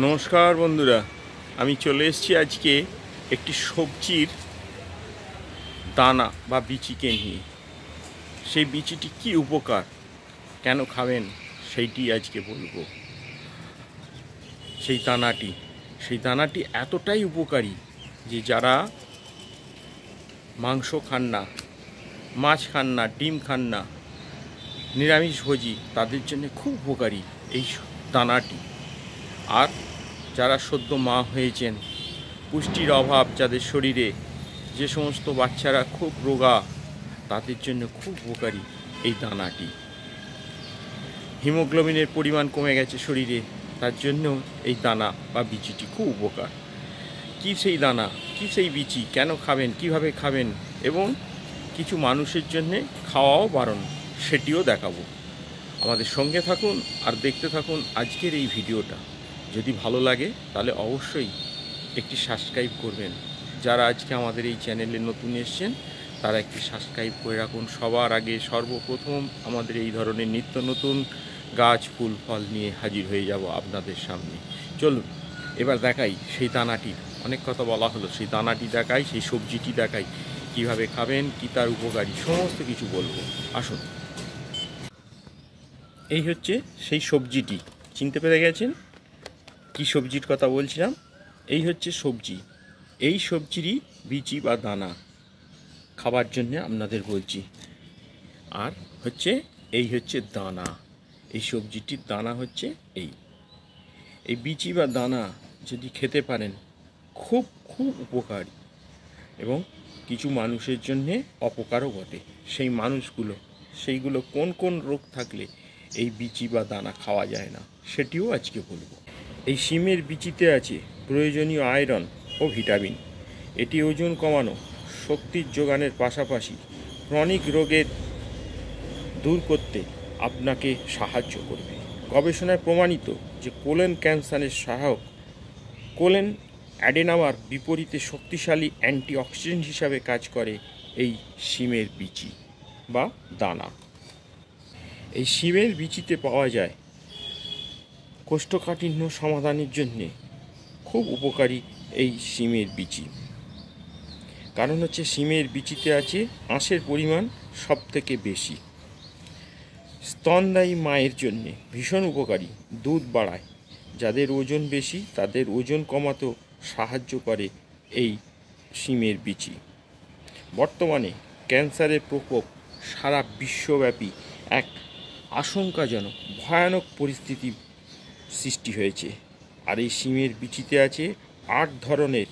নমস্কার বন্ধুরা, আমি চলে এসেছি আজকে একটি সবজির দানা বা বিচিকে নিয়ে। সেই বিচিটি কি উপকার, কেন খাবেন সেইটি আজকে বলবো। সেই দানাটি এতটাই উপকারী যে যারা মাংস খান না, মাছ খান না, ডিম খান না, নিরামিষভোজী, তাদের জন্য খুব উপকারী এই দানাটি। আর যারা সদ্য মা হয়েছেন, পুষ্টির অভাব যাদের শরীরে, যে সমস্ত বাচ্চারা খুব রোগা, তাদের জন্য খুব উপকারী এই দানাটি। হিমোগ্লোবিনের পরিমাণ কমে গেছে শরীরে, তার জন্য এই দানা বা বিচিটি খুব উপকার। কি সেই দানা, কি সেই বিচি, কেন খাবেন, কিভাবে খাবেন, এবং কিছু মানুষের জন্যে খাওয়াও বারণ, সেটিও দেখাবো। আমাদের সঙ্গে থাকুন আর দেখতে থাকুন আজকের এই ভিডিওটা। যদি ভালো লাগে তাহলে অবশ্যই একটি সাবস্ক্রাইব করবেন। যারা আজকে আমাদের এই চ্যানেলে নতুন এসেছেন তারা একটি সাবস্ক্রাইব করে রাখুন। সবার আগে সর্বপ্রথম আমাদের এই ধরনের নিত্য নতুন গাছ, ফুল, ফল নিয়ে হাজির হয়ে যাব আপনাদের সামনে। চলুন এবার দেখাই সেই দানাটির, অনেক কথা বলা হলো, সেই দানাটি দেখাই, সেই সবজিটি দেখাই, কিভাবে খাবেন, কি তার উপকারী, সমস্ত কিছু বলবো। আসুন। এই হচ্ছে সেই সবজিটি, চিনতে পেরে গেছেন কি সবজির কথা বলছিলাম। এই হচ্ছে সবজি, এই সবজিরই বিচি বা দানা খাবার জন্য আপনাদের বলছি। আর হচ্ছে এই হচ্ছে দানা, এই সবজিটির দানা হচ্ছে এই বিচি বা দানা যদি খেতে পারেন খুব খুব উপকারী, এবং কিছু মানুষের জন্যে অপকারও ঘটে। সেই মানুষগুলো, সেইগুলো কোন কোন রোগ থাকলে এই বিচি বা দানা খাওয়া যায় না, সেটিও আজকে বলবো। এই শিমের বিচিতে আছে প্রয়োজনীয় আয়রন ও ভিটামিন। এটি ওজন কমানো, শক্তির যোগানের পাশাপাশি ক্রনিক রোগের দূর করতে আপনাকে সাহায্য করবে। গবেষণায় প্রমাণিত যে কোলন ক্যান্সারের সহায়ক, কোলন অ্যাডেনোমার বিপরীতে শক্তিশালী অ্যান্টিঅক্সিডেন্ট হিসাবে কাজ করে এই শিমের বিচি বা দানা। এই শিমের বিচিতে পাওয়া যায় কোষ্ঠকাঠিন্য সমাধানের জন্যে খুব উপকারী এই শিমের বিচি। কারণ হচ্ছে শিমের বিচিতে আছে আঁশের পরিমাণ সব থেকে বেশি। স্তনদায়ী মায়ের জন্যে ভীষণ উপকারী, দুধ বাড়ায়। যাদের ওজন বেশি তাদের ওজন কমাতেও সাহায্য করে এই শিমের বিচি। বর্তমানে ক্যান্সারের প্রকোপ সারা বিশ্বব্যাপী এক আশঙ্কাজনক ভয়ানক পরিস্থিতি সৃষ্টি হয়েছে। আর এই শিমের বিচিতে আছে 8 ধরনের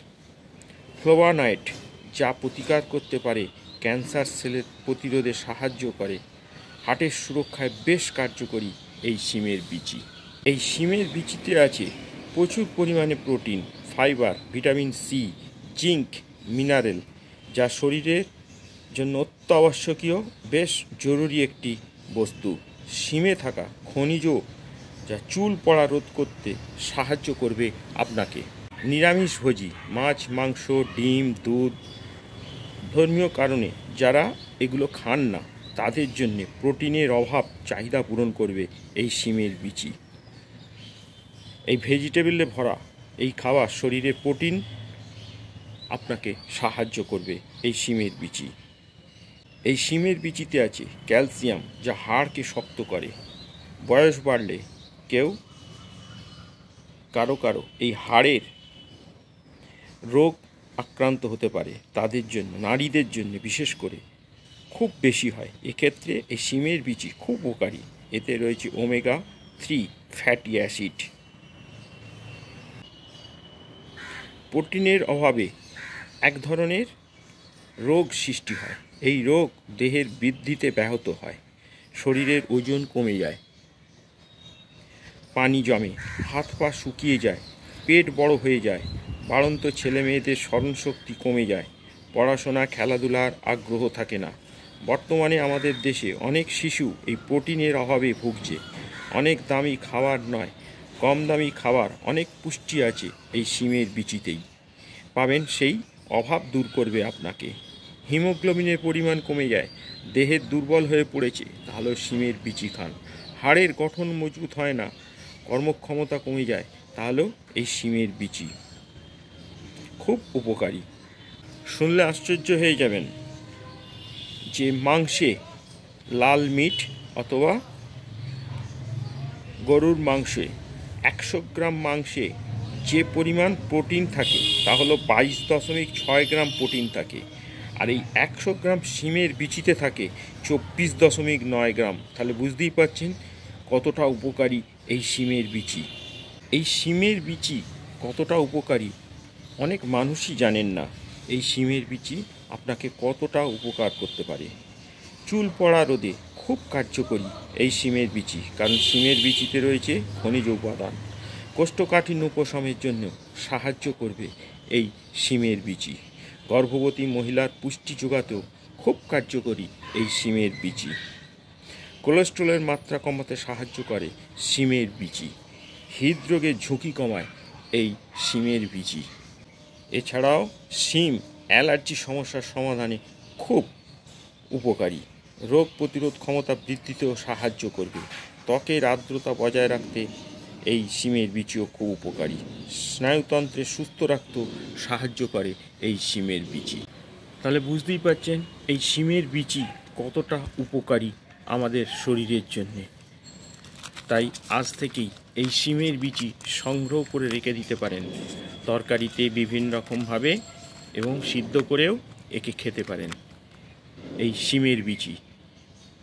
ফ্লেভোনয়েড, যা প্রতিকার করতে পারে ক্যান্সার সেলের প্রতিরোধে সাহায্য করে। হার্টের সুরক্ষায় বেশ কার্যকরী এই শিমের বিচি। এই শিমের বিচিতে আছে প্রচুর পরিমাণে protein, fibre, vitamin C, zinc, mineral, যা শরীরের জন্য অত্যাবশ্যকীয়, বেশ জরুরি একটি বস্তু। শিমে থাকা খনিজ যা চুল পড়া রোধ করতে সাহায্য করবে আপনাকে। নিরামিষভোজী, মাছ, মাংস, ডিম, দুধ, ধর্মীয় কারণে যারা এগুলো খান না তাদের জন্যে প্রোটিনের অভাব চাহিদা পূরণ করবে এই শিমের বিচি। এই ভেজিটেবলে ভরা এই খাবার শরীরে প্রোটিন আপনাকে সাহায্য করবে এই শিমের বিচি। এই শিমের বিচিতে আছে ক্যালসিয়াম, যা হাড়কে শক্ত করে। বয়স বাড়লে কারো এই হাড়ের রোগ আক্রান্ত হতে পারে, তাদের জন্য, নারীদের জন্য বিশেষ করে খুব বেশি হয়। এক্ষেত্রে এই শিমের বিচি খুব উপকারী। এতে রয়েছে ওমেগা 3 ফ্যাটি অ্যাসিড। প্রোটিনের অভাবে এক ধরনের রোগ সৃষ্টি হয়। এই রোগ দেহের বৃদ্ধিতে ব্যাহত হয়, শরীরের ওজন কমে যায়, পানি জমে, হাত পা শুকিয়ে যায়, পেট বড় হয়ে যায়, বাড়ন্ত ছেলে মেয়েদের স্মরণশক্তি কমে যায়, পড়াশোনা খেলাধুলার আগ্রহ থাকে না। বর্তমানে আমাদের দেশে অনেক শিশু এই প্রোটিনের অভাবে ভুগছে। অনেক দামি খাবার নয়, কম দামি খাবার, অনেক পুষ্টি আছে এই শিমের বিচিতেই পাবেন। সেই অভাব দূর করবে আপনাকে। হিমোগ্লোবিনের পরিমাণ কমে যায়, দেহের দুর্বল হয়ে পড়েছে, তাহলে শিমের বিচি খান। হাড়ের গঠন মজবুত হয় না, কর্মক্ষমতা কমে যায়, তাহলেও এই শিমের বিচি খুব উপকারী। শুনলে আশ্চর্য হয়ে যাবেন যে মাংসে, লাল মিট অথবা গরুর মাংসে 100 গ্রাম মাংসে যে পরিমাণ প্রোটিন থাকে তা হলো 22.6 গ্রাম প্রোটিন থাকে, আর এই 100 গ্রাম শিমের বিচিতে থাকে 24.9 গ্রাম। তাহলে বুঝতেই পারছেন কতটা উপকারী এই শিমের বিচি। এই শিমের বিচি কতটা উপকারী অনেক মানুষই জানেন না। এই শিমের বিচি আপনাকে কতটা উপকার করতে পারে। চুল পড়া রোধে খুব কার্যকরী এই শিমের বিচি, কারণ শিমের বিচিতে রয়েছে খনিজ উপাদান। কোষ্ঠকাঠিন্য উপশমের জন্য সাহায্য করবে এই শিমের বিচি। গর্ভবতী মহিলার পুষ্টি যোগাতেও খুব কার্যকরী এই শিমের বিচি। কোলেস্টেরলের মাত্রা কমাতে সাহায্য করে শিমের বিচি। হৃদরোগের ঝুঁকি কমায় এই শিমের বিচি। এছাড়াও শিম অ্যালার্জি সমস্যার সমাধানে খুব উপকারী। রোগ প্রতিরোধ ক্ষমতা বৃদ্ধিতেও সাহায্য করবে। ত্বকের আর্দ্রতা বজায় রাখতে এই শিমের বিচিও খুব উপকারী। স্নায়ুতন্ত্রে সুস্থ রাখতেও সাহায্য করে এই শিমের বিচি। তাহলে বুঝতেই পারছেন এই শিমের বিচি কতটা উপকারী আমাদের শরীরের জন্যে। তাই আজ থেকেই এই শিমের বিচি সংগ্রহ করে রেখে দিতে পারেন তরকারিতে বিভিন্ন রকমভাবে, এবং সিদ্ধ করেও একে খেতে পারেন এই শিমের বিচি।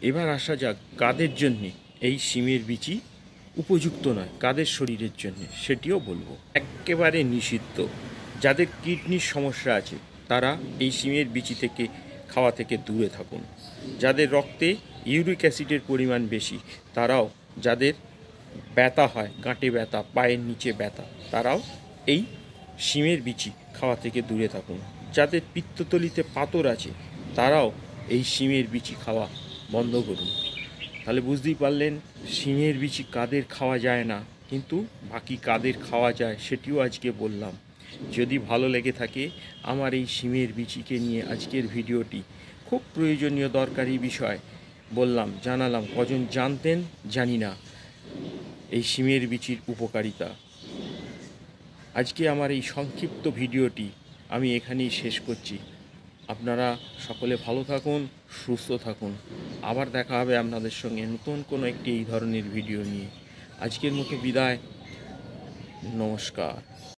এবার আসা যাক কাদের জন্যে এই শিমের বিচি উপযুক্ত নয়, কাদের শরীরের জন্য সেটিও বলবো। একেবারে নিষিদ্ধ যাদের কিডনির সমস্যা আছে তারা এই শিমের বিচি থেকে খাওয়া থেকে দূরে থাকুন। যাদের রক্তে ইউরিক অ্যাসিডের পরিমাণ বেশি তারাও, যাদের ব্যথা হয়, গাঁটে ব্যথা, পায়ের নিচে ব্যথা, তারাও এই শিমের বিচি খাওয়া থেকে দূরে থাকুন। যাদের পিত্তথলিতে পাথর আছে তারাও এই শিমের বিচি খাওয়া বন্ধ করুন। তাহলে বুঝতেই পারলেন শিমের বিচি কাদের খাওয়া যায় না, কিন্তু বাকি কাদের খাওয়া যায় সেটিও আজকে বললাম। যদি ভালো লেগে থাকে আমার এই শিমের বিচিকে নিয়ে আজকের ভিডিওটি, খুব প্রয়োজনীয় দরকারি বিষয় বললাম, জানালাম। কজন জানতেন জানি না এই শিমের বিচির উপকারিতা। আজকে আমার এই সংক্ষিপ্ত ভিডিওটি আমি এখানেই শেষ করছি। আপনারা সকলে ভালো থাকুন, সুস্থ থাকুন। আবার দেখা হবে আপনাদের সঙ্গে নতুন কোনো একটি এই ধরনের ভিডিও নিয়ে। আজকের মতো বিদায়, নমস্কার।